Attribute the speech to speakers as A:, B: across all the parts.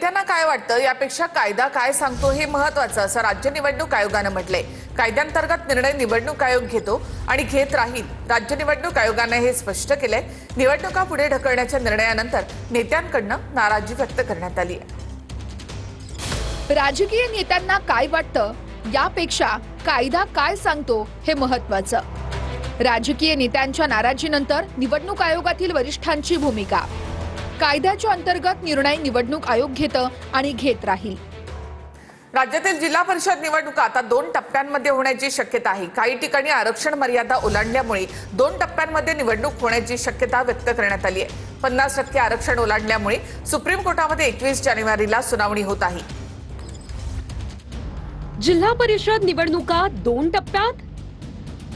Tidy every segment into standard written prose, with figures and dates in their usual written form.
A: त्यांना काय वाटतं यापेक्षा कायदा काय सांगतो हे महत्त्वाचं असं राज्य निवडणूक आयोगानं म्हटलंय। कायद्यांतर्गत निर्णय निवडणूक आयोग घेतो आणि घेत राहील। राज्य निवडणूक आयोगाने हे स्पष्ट केलंय। निवडणुका पुढे ढकलण्याच्या निर्णयानंतर नेत्यांकडून नाराजी व्यक्त करण्यात आली आहे।
B: राजकीय नेत्यांना काय वाटतं यापेक्षा कायदा काय सांगतो हे महत्त्वाचं। राजकीय नेत्यांच्या नाराजीनंतर निवडणूक आयोगातील वरिष्ठांची भूमिका। कायद्याच्या अंतर्गत निर्णय निवडणूक आयोग घेतं आणि घेत राहील।
A: राज्यातील जिल्हा परिषद निवडणुका आता 2 टप्प्यांमध्ये होण्याची शक्यता आहे। काही ठिकाणी आरक्षण मर्यादा ओलांडल्यामुळे 2 टप्प्यांमध्ये निवडणूक होण्याची शक्यता व्यक्त करण्यात आली आहे। 50% आरक्षण ओलांडल्यामुळे सुप्रीम कोर्टामध्ये 21 जानेवारीला सुनावणी होत आहे।
C: जिल्हा परिषद निवडणुका 2 टप्प्यात।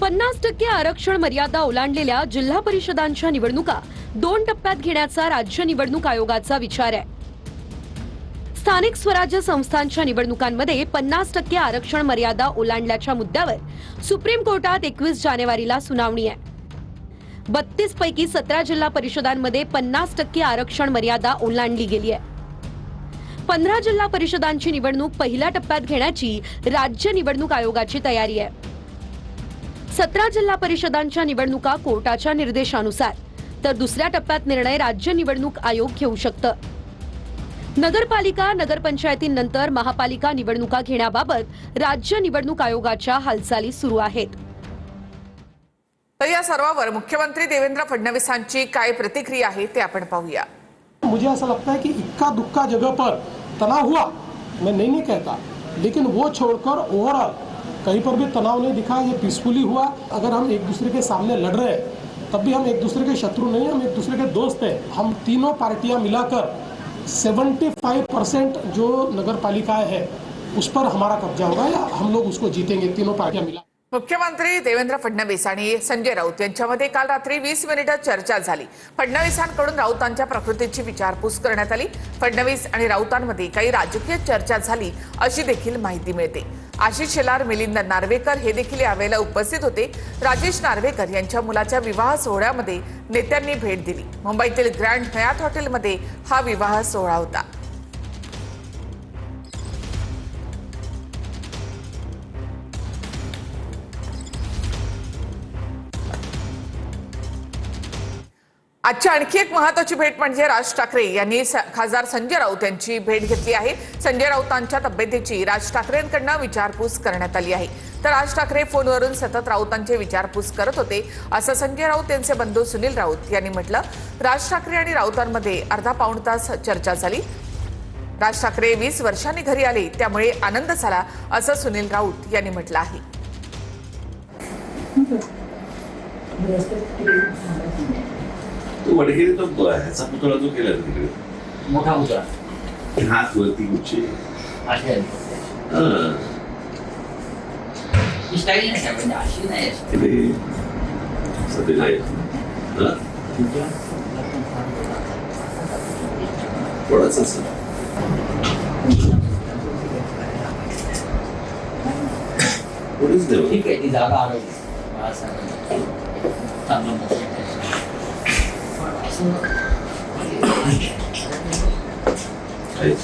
C: 50% आरक्षण मर्यादा ओलांडलेल्या जिल्हा परिषदांच्या निवडणुका 2 टप्प्यात घेण्याचा राज्य निवडणूक आयोगाचा विचार आहे। स्थानिक स्वराज्य संस्थांच्या निवडणुकांमध्ये 50% आरक्षण मर्यादा ओलांडल्याच्या मुद्द्यावर सुप्रीम कोर्टात 21 जानेवारीला सुनावणी आहे। 32 पैकी 17 जिल्हा परिषदांमध्ये 50% आरक्षण मर्यादा ओलांडली गेली आहे। 15 जिल्हा परिषदांची निवडणूक पहिल्या टप्प्यात घेण्याची राज्य निवडणूक आयोगाची तयारी आहे। 17 जिल्हा परिषदांच्या निवडणुका कोर्टाच्या निर्देशानुसार तर दुसऱ्या टप्प्यात निर्णय राज्य निवडणूक आयोग घेऊ शकतं। नगरपालिका नगरपंचायतींनंतर महापालिका निवडणुका घेण्याबाबत राज्य निवडणूक आयोगाच्या हालचाली सुरू आहेत।
A: तर या सर्वावर मुख्यमंत्री देवेंद्र फडणवीसांची काय प्रतिक्रिया आहे ते आपण पाहूया।
D: मुझे ऐसा लगता है कि इक्का दुक्का जगह पर तनाव हुआ, मैं नहीं कहता, लेकिन वो छोड़कर ओवरऑल कहीं पर भी तनाव नहीं दिखा। ये पीसफुली हुआ। अगर हम एक दूसरे के सामने लड़ रहे हैं तब भी हम एक दूसरे के शत्रु नहीं, हम एक दूसरे के दोस्त हैं। हम तीनों पार्टियां मिलाकर 75% जो नगर पालिका है उस पर हमारा कब्जा होगा या हम लोग उसको जीतेंगे, तीनों पार्टियां मिला।
A: मुख्यमंत्री देवेंद्र फडणवीस आणि संजय राऊत यांच्यामध्ये काल रात्री 20 मिनिटं चर्चा झाली। फडणवीसांकडून राऊतांच्या प्रकृतीची विचारपूस करण्यात आली। फडणवीस आणि राऊतांमध्ये काही राजकीय चर्चा झाली अशी देखील माहिती मिळते। आशिष शेलार, मिलिंद नार्वेकर हे देखील यावेळेला उपस्थित होते। राजेश नार्वेकर यांच्या मुलाच्या विवाह सोहळ्यामध्ये नेत्यांनी भेट दिली। मुंबईतील ग्रँड हयात हॉटेलमध्ये हा विवाह सोहळा होता। आजची आणखी एक महत्त्वाची भेट म्हणजे राज ठाकरे यांनी खासदार संजय राऊत यांची भेट घेतली आहे। संजय राऊतांच्या तब्येतीची राज ठाकरेंकडून विचारपूस करण्यात आली आहे। तर राज ठाकरे फोनवरून सतत राऊतांची विचारपूस करत होते असं संजय राऊत यांचे बंधू सुनील राऊत यांनी म्हटलं। राज ठाकरे आणि राऊतांमध्ये अर्धा पाऊण तास चर्चा झाली। राज ठाकरे 20 वर्षांनी घरी आले त्यामुळे आनंद झाला असं सुनील राऊत यांनी म्हटलं आहे।
E: तो वडकेरी तो ह्याचा पुतळा जो केला तिकडे
F: मोठा पुतळा
E: हात वरती उंची
F: स्टाईल नाही म्हणजे अशी नाही
E: सध्या थोडाच असं
F: ठीक आहे ती जागा आढळली चांगलं
E: Right.